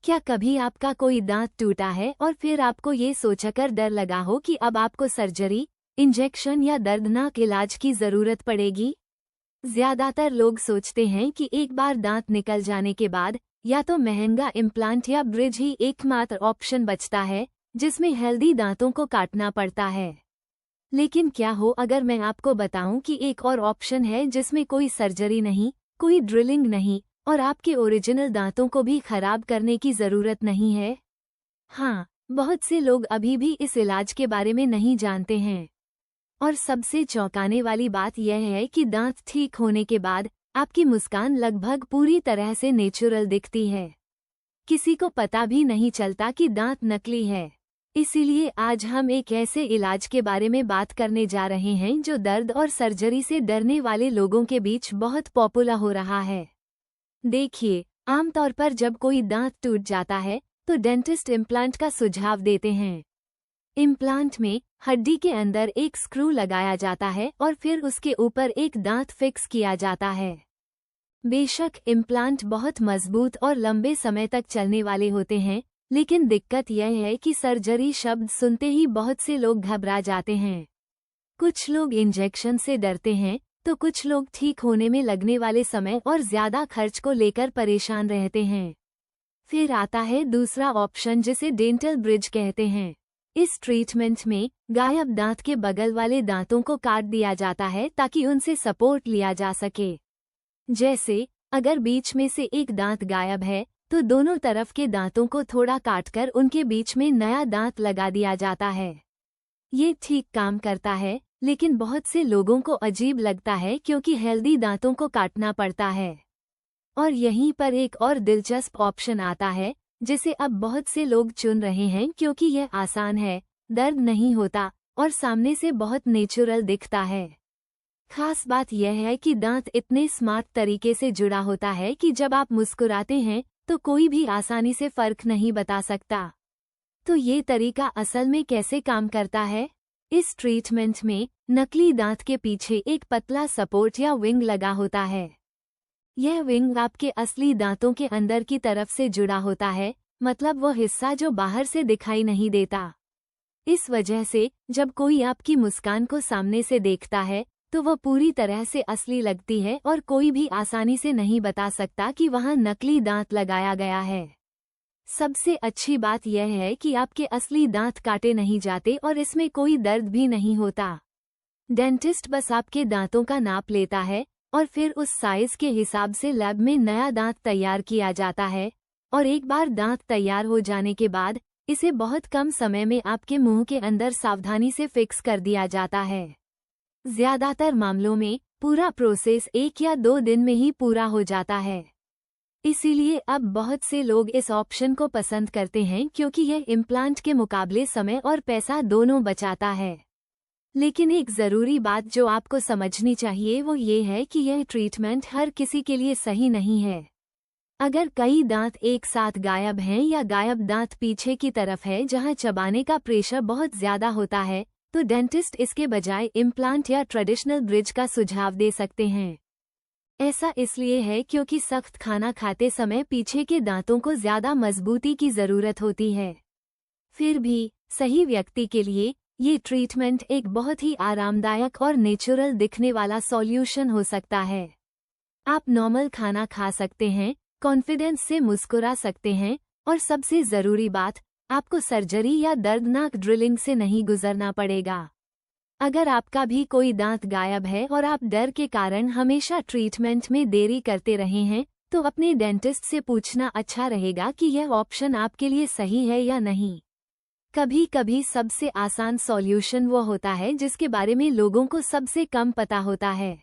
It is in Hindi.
क्या कभी आपका कोई दांत टूटा है और फिर आपको ये सोचकर डर लगा हो कि अब आपको सर्जरी, इंजेक्शन या दर्दनाक इलाज की जरूरत पड़ेगी? ज्यादातर लोग सोचते हैं कि एक बार दांत निकल जाने के बाद या तो महंगा इम्प्लांट या ब्रिज ही एकमात्र ऑप्शन बचता है, जिसमें हेल्दी दांतों को काटना पड़ता है। लेकिन क्या हो अगर मैं आपको बताऊं कि एक और ऑप्शन है जिसमें कोई सर्जरी नहीं, कोई ड्रिलिंग नहीं और आपके ओरिजिनल दांतों को भी खराब करने की जरूरत नहीं है। हाँ, बहुत से लोग अभी भी इस इलाज के बारे में नहीं जानते हैं। और सबसे चौंकाने वाली बात यह है कि दांत ठीक होने के बाद आपकी मुस्कान लगभग पूरी तरह से नेचुरल दिखती है। किसी को पता भी नहीं चलता कि दांत नकली है। इसीलिए आज हम एक ऐसे इलाज के बारे में बात करने जा रहे हैं जो दर्द और सर्जरी से डरने वाले लोगों के बीच बहुत पॉपुलर हो रहा है। देखिए, आमतौर पर जब कोई दांत टूट जाता है तो डेंटिस्ट इम्प्लांट का सुझाव देते हैं। इम्प्लांट में हड्डी के अंदर एक स्क्रू लगाया जाता है और फिर उसके ऊपर एक दांत फिक्स किया जाता है। बेशक इम्प्लांट बहुत मजबूत और लंबे समय तक चलने वाले होते हैं, लेकिन दिक्कत यह है कि सर्जरी शब्द सुनते ही बहुत से लोग घबरा जाते हैं। कुछ लोग इंजेक्शन से डरते हैं तो कुछ लोग ठीक होने में लगने वाले समय और ज्यादा खर्च को लेकर परेशान रहते हैं। फिर आता है दूसरा ऑप्शन जिसे डेंटल ब्रिज कहते हैं। इस ट्रीटमेंट में गायब दांत के बगल वाले दांतों को काट दिया जाता है ताकि उनसे सपोर्ट लिया जा सके। जैसे अगर बीच में से एक दांत गायब है तो दोनों तरफ के दांतों को थोड़ा काटकर उनके बीच में नया दांत लगा दिया जाता है। ये ठीक काम करता है, लेकिन बहुत से लोगों को अजीब लगता है क्योंकि हेल्दी दांतों को काटना पड़ता है। और यहीं पर एक और दिलचस्प ऑप्शन आता है जिसे अब बहुत से लोग चुन रहे हैं क्योंकि यह आसान है, दर्द नहीं होता और सामने से बहुत नेचुरल दिखता है। खास बात यह है कि दांत इतने स्मार्ट तरीके से जुड़ा होता है कि जब आप मुस्कुराते हैं तो कोई भी आसानी से फर्क नहीं बता सकता। तो ये तरीका असल में कैसे काम करता है? इस ट्रीटमेंट में नकली दांत के पीछे एक पतला सपोर्ट या विंग लगा होता है। यह विंग आपके असली दांतों के अंदर की तरफ से जुड़ा होता है, मतलब वो हिस्सा जो बाहर से दिखाई नहीं देता। इस वजह से जब कोई आपकी मुस्कान को सामने से देखता है तो वह पूरी तरह से असली लगती है और कोई भी आसानी से नहीं बता सकता कि वहां नकली दांत लगाया गया है। सबसे अच्छी बात यह है कि आपके असली दांत काटे नहीं जाते और इसमें कोई दर्द भी नहीं होता। डेंटिस्ट बस आपके दांतों का नाप लेता है और फिर उस साइज के हिसाब से लैब में नया दांत तैयार किया जाता है और एक बार दांत तैयार हो जाने के बाद इसे बहुत कम समय में आपके मुंह के अंदर सावधानी से फिक्स कर दिया जाता है। ज्यादातर मामलों में पूरा प्रोसेस 1 या 2 दिन में ही पूरा हो जाता है। इसीलिए अब बहुत से लोग इस ऑप्शन को पसंद करते हैं क्योंकि यह इम्प्लांट के मुकाबले समय और पैसा दोनों बचाता है। लेकिन एक ज़रूरी बात जो आपको समझनी चाहिए वो ये है कि यह ट्रीटमेंट हर किसी के लिए सही नहीं है। अगर कई दांत एक साथ गायब हैं या गायब दांत पीछे की तरफ है जहां चबाने का प्रेशर बहुत ज़्यादा होता है तो डेंटिस्ट इसके बजाय इम्प्लांट या ट्रेडिशनल ब्रिज का सुझाव दे सकते हैं। ऐसा इसलिए है क्योंकि सख्त खाना खाते समय पीछे के दांतों को ज़्यादा मजबूती की ज़रूरत होती है। फिर भी सही व्यक्ति के लिए ये ट्रीटमेंट एक बहुत ही आरामदायक और नेचुरल दिखने वाला सॉल्यूशन हो सकता है। आप नॉर्मल खाना खा सकते हैं, कॉन्फिडेंस से मुस्कुरा सकते हैं और सबसे ज़रूरी बात, आपको सर्जरी या दर्दनाक ड्रिलिंग से नहीं गुजरना पड़ेगा। अगर आपका भी कोई दांत गायब है और आप डर के कारण हमेशा ट्रीटमेंट में देरी करते रहे हैं तो अपने डेंटिस्ट से पूछना अच्छा रहेगा कि यह ऑप्शन आपके लिए सही है या नहीं। कभी कभी सबसे आसान सॉल्यूशन वो होता है जिसके बारे में लोगों को सबसे कम पता होता है।